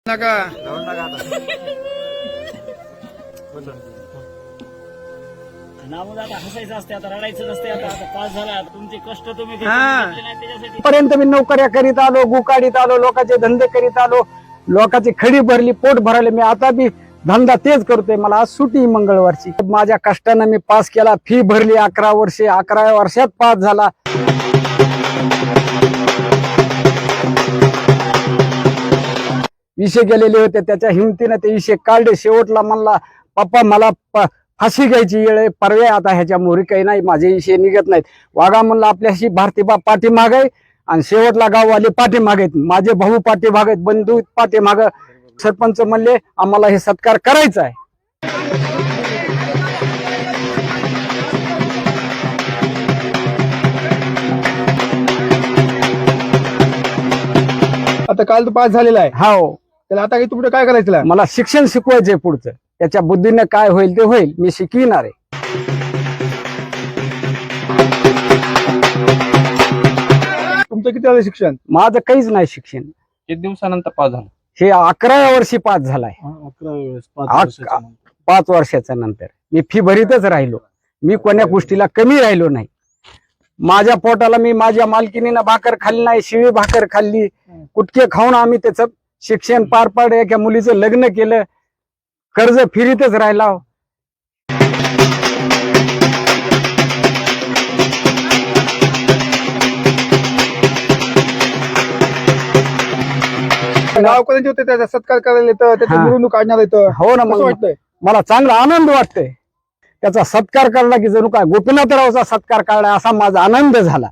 नका हसायचं असते आता, रडायचं नसते. आता पास झाला, तुमचे कष्ट तुम्ही त्याच्यासाठी पर्यंत मी नोकऱ्या करीत आलो, गुकाडीत आलो, लोकांचे धंदे करीत आलो, लोकांची खडी भरली, पोट भरले. मी आता बी धंदा तेच करतोय. मला आज सुट्टी मंगळवारची. माझ्या कष्टानं मी पास केला, फी भरली 11 वर्षे, 11 वर्षात पास झाला. विषय गेलेले होते, त्याच्या हिमतीनं ते विषय काढले. शेवटला म्हणला, पप्पा मला फाशी घ्यायची वेळ आहे, पर्याय आता ह्याच्या मोहरी काही नाही, माझे विषय निघत नाहीत. वाघा म्हणला आपल्याशी भारतीबा पाठीमाग आहे, आणि शेवटला गाववाले पाठीमाग आहेत, माझे भाऊ पाठीमाग आहेत, बंधू पाठीमाग. सरपंच म्हणले आम्हाला हे सत्कार करायचा आहे. आता काल तो पास झालेला आहे. हो, त्याला आता तुम्ही काय करायचं? मला शिक्षण शिकवायचंय पुढचं. त्याच्या बुद्धीने काय होईल ते होईल, मी शिकविणार आहे. तुमचं किती झालं शिक्षण? माझं काहीच नाही शिक्षण. किती दिवसानंतर पास झाला? हे 11व्या वर्षी पास झालाय. 5 वर्षाच्या नंतर मी फी भरीतच राहिलो. मी कोण्या गोष्टीला कमी राहिलो नाही. माझ्या पोटाला मी माझ्या मालकीनीनं भाकर खाल्ली नाही, शिळी भाकर खाल्ली. कुटके खाऊन आम्ही त्याचं शिक्षण पार पाडलं. एका मुलीचं लग्न केलं, कर्ज फिरीतच राहिला. गावकऱ्यांचे होते, त्याचा सत्कार करायला येतं, त्याची मिरवणूक काढण्यात येतं. हो ना, कसं मग वाटतंय? मला चांगला आनंद वाटतोय. त्याचा सत्कार काढला की जणू काय गोपीनाथरावचा सत्कार काढला असा माझा आनंद झाला.